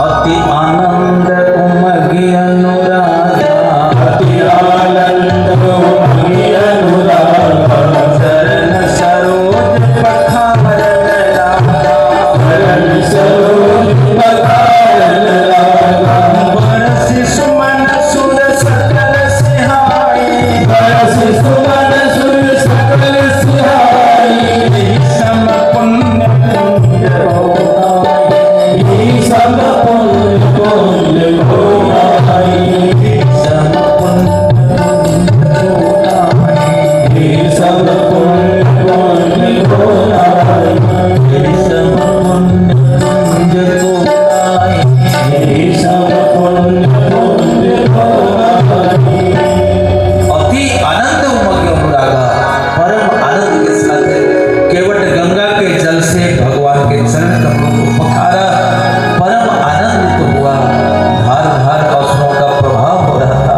B: अति आनंद उमगे अनुराधा,
C: अति आनंद उमगे अनुराधा,
B: चरण सरोज पखारन लागा,
C: चरण सरोज पखारन लागा,
B: बरसि सुमन सुर सकल सिहाई,
C: बरसि सुमन सुर सकल सिहाई,
B: सम पुण्य पुण्य
C: ई सब पुण्य पुण्य होई,
B: सम पुण्य
C: ई सब पुण्य पुण्य होई,
B: सम पुण्य
C: ई सब पुण्य पुण्य होई।
B: अति आनंद उमगे अनुरागा, परम आनंद के साथ केवट गंगा के जल से भगवान के चरण कमलों को पखारा, परम आनंदित हुआ। धार धार अश्रुओं का प्रभाव हो रहा था।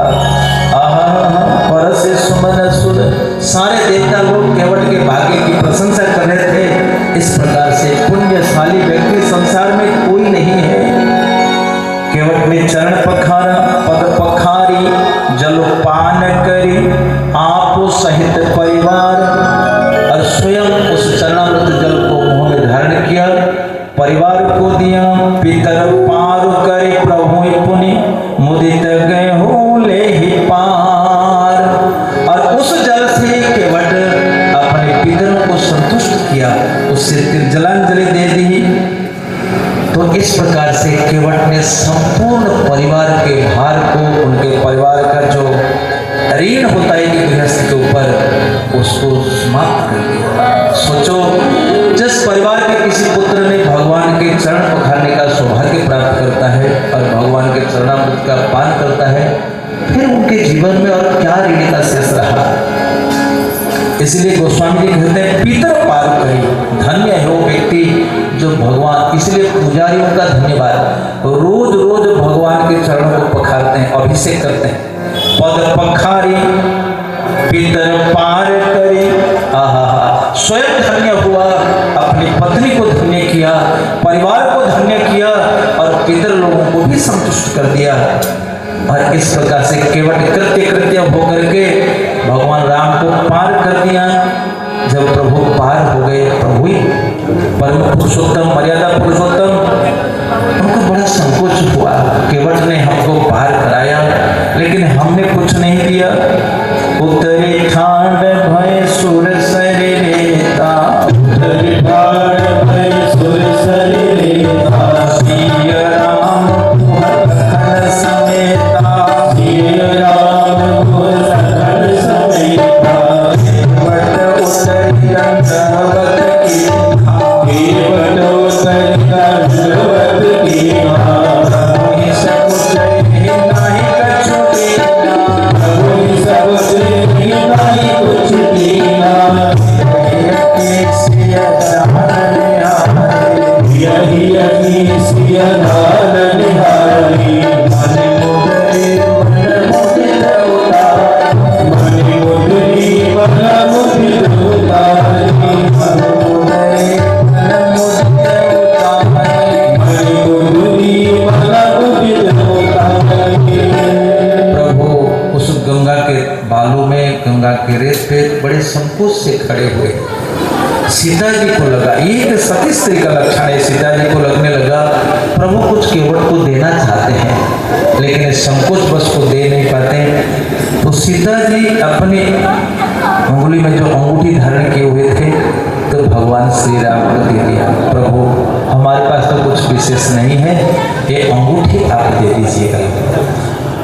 B: आहा, परसे सुमन सुर, सारे देवता लोग केवट के भाग्य की प्रशंसा कर रहे थे। इस प्रकार से पुण्यशाली व्यक्ति संसार में कोई नहीं है। केवट ने चरण पखारा, पद पखारी, जल पान करी, आप सहित परिवार, और स्वयं उस चरणामृत जल को मुंह में धारण किया, परिवार को दिया। पितर पार करे प्रभु पुनि, मुदित गए हो ले ही पार। और उस जल से केवट अपने पितरों को संतुष्ट किया, उससे जलांजलि दे दी। तो इस प्रकार से केवट ने संपूर्ण परिवार के भार को, उनके परिवार का जो ऋण होता है कि गृहस्थ के ऊपर, उसको समाप्त कर दिया। सोचो, जिस परिवार के किसी पुत्र ने भगवान के चरण पखारने का सौभाग्य प्राप्त करता है और भगवान के चरणामृत का पान करता है, फिर उनके जीवन में और क्या ऋण का शेष रहा। इसलिए गोस्वामी जी कहते हैं, पितर पार करी, धन्य है वो व्यक्ति जो भगवान, इसलिए पुजारियों का धन्यवाद, रोज रोज भगवान के चरणों को पखारते हैं, अभिषेक करते हैं। पद पखारी, पितर पार करी, आहा, स्वयं धन्य हुआ, अपनी पत्नी को धन्य किया, परिवार को धन्य किया और पितर लोगों को भी संतुष्ट कर दिया। और इस प्रकार से केवट कृत्य कृत्य होकर के भगवान राम को पार कर दिया। जब प्रभु पार हो गए, प्रभु ही परम पुरुषोत्तम, मर्यादा पुरुषोत्तम, उनको बड़ा संकोच हुआ। केवट ने हमको पार कराया, लेकिन हमने कुछ नहीं दिया। उतरे ठांड भय सुर सरिता,
C: उतरे ठांड भय सुर सरिता,
B: सिय राम लखन समेता,
C: सिय राम लखन समेता,
B: केवट उतरी दंडवत की,
C: केवट उतरी दंडवत की,
B: मोहि सकुच नाही कछु दीना,
C: मोहि सकुच नाही कुछ दीना, यही यही सिय नाल निहारी, मन मुदरी मन मुदित उतारी, मन मुदरी मन मुदित उतारी, मन मुदरी मन मुदित उतारी।
B: प्रभु उस गंगा के बालों में, गंगा के रेत पे बड़े संकोच से खड़े हुए। सीता जी को लगा, एक सती स्त्री का लक्षण है, सीता जी को लगने लगा प्रभु कुछ केवट को देना चाहते हैं, लेकिन संकोच बस को दे नहीं पाते। तो सीता जी अपनी उंगली में जो अंगूठी धारण किए हुए थे, तो भगवान श्री राम को दे दिया। प्रभु हमारे पास तो कुछ विशेष नहीं है, ये अंगूठी आप दे दीजिएगा।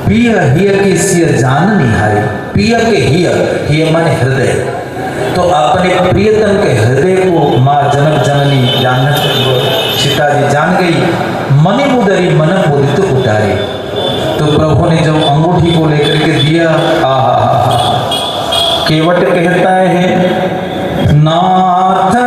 B: प्रिय हिय की सिय जान निहारी, प्रिय के हिय माने हृदय, तो अपने प्रियतम के हृदय को माँ जनक जननी जान सीता जी जान गई। मनि मुदरी मन मुदित उतारी, तो प्रभु ने जब अंगूठी को लेकर के दिया, केवट कहता है नाथ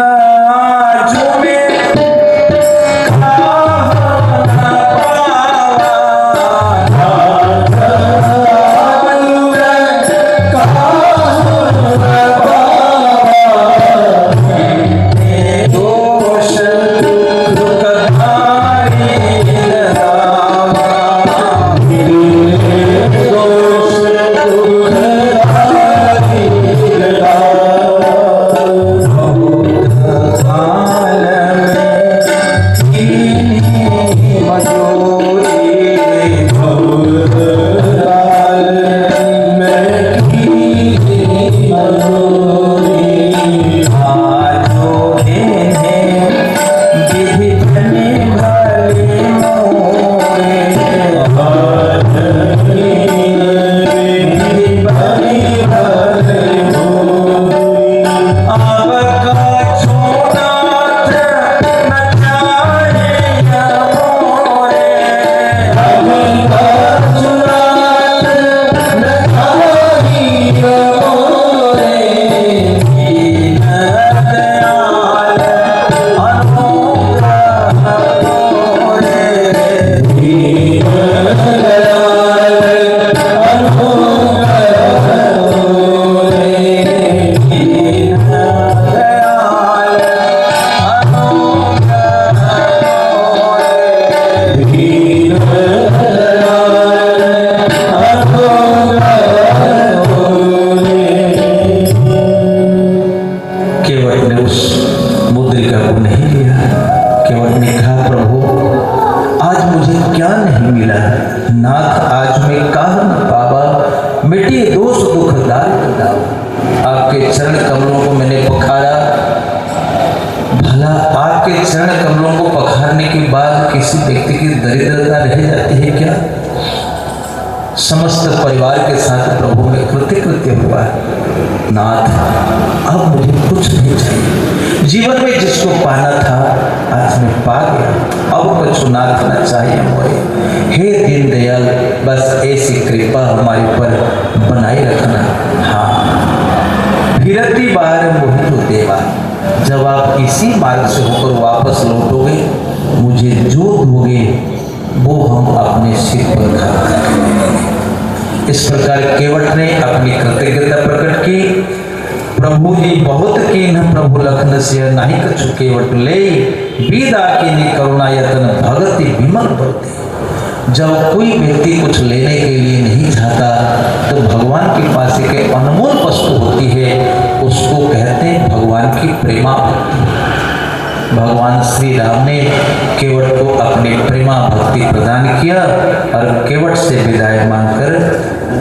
B: समस्त परिवार के साथ प्रभु में कृत्य हुआ। नाथ, अब मुझे कुछ नहीं चाहिए, जीवन में जिसको पाना था आज मैं पा गया, अब कुछ नाथ न चाहिए मोए। हे दीन दयाल, बस ऐसी कृपा हमारे पर बनाए रखना। हाँ, फिरती बार मोहित देवा, जब आप इसी मार्ग से होकर वापस लौटोगे, मुझे जो दोगे वो हम अपने सिर पर खाएंगे। इस प्रकार केवट ने अपनी कृतज्ञता प्रकट की। प्रभु जी बहुत कीन प्रभु लखन से नहीं कछु केवट ले, विदा कीनी करुणा यतन भगति विमल पड़ते। जब कोई व्यक्ति कुछ लेने के लिए नहीं चाहता तो भगवान के पास एक अनमोल वस्तु होती है, उसको कहते हैं भगवान की प्रेमा भक्ति। भगवान श्री राम ने केवट को अपनी प्रेमा भक्ति प्रदान किया और केवट से विदाई मांगकर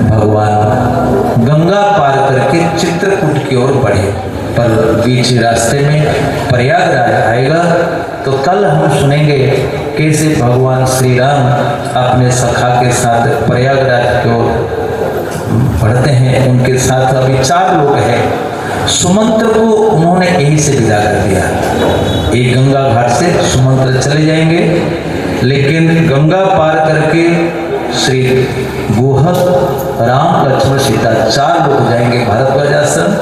B: भगवान गंगा पार करके चित्रकूट की ओर बढ़े। पर बीच रास्ते में प्रयागराज आएगा, तो कल हम सुनेंगे कैसे भगवान श्री राम अपने सखा के साथ प्रयागराज की ओर बढ़ते हैं। उनके साथ अभी 4 लोग हैं। सुमंत्र को उन्होंने यहीं से विदा कर दिया। एक गंगा घाट से सुमंत्र चले जाएंगे, लेकिन गंगा पार करके श्री गोहद, राम, लक्ष्मण, सीता 4 लोग जाएंगे भारद्वाज आश्रम।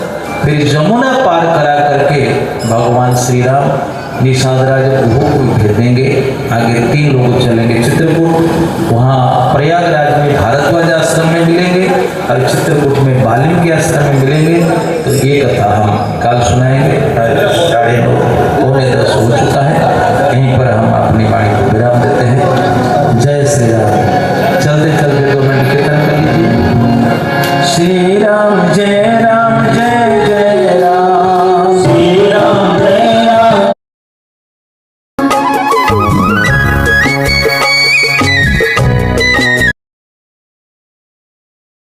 B: फिर यमुना पार करा करके भगवान श्री राम निषादराज गुहो को भेज देंगे। आगे 3 लोग चलेंगे चित्रकूट, वहाँ प्रयागराज में भारद्वाज आश्रम में मिलेंगे और चित्रकूट में वाल्मीकि आश्रम में मिलेंगे। तो ये कथा हम कल सुनाएंगे। 9:30 हो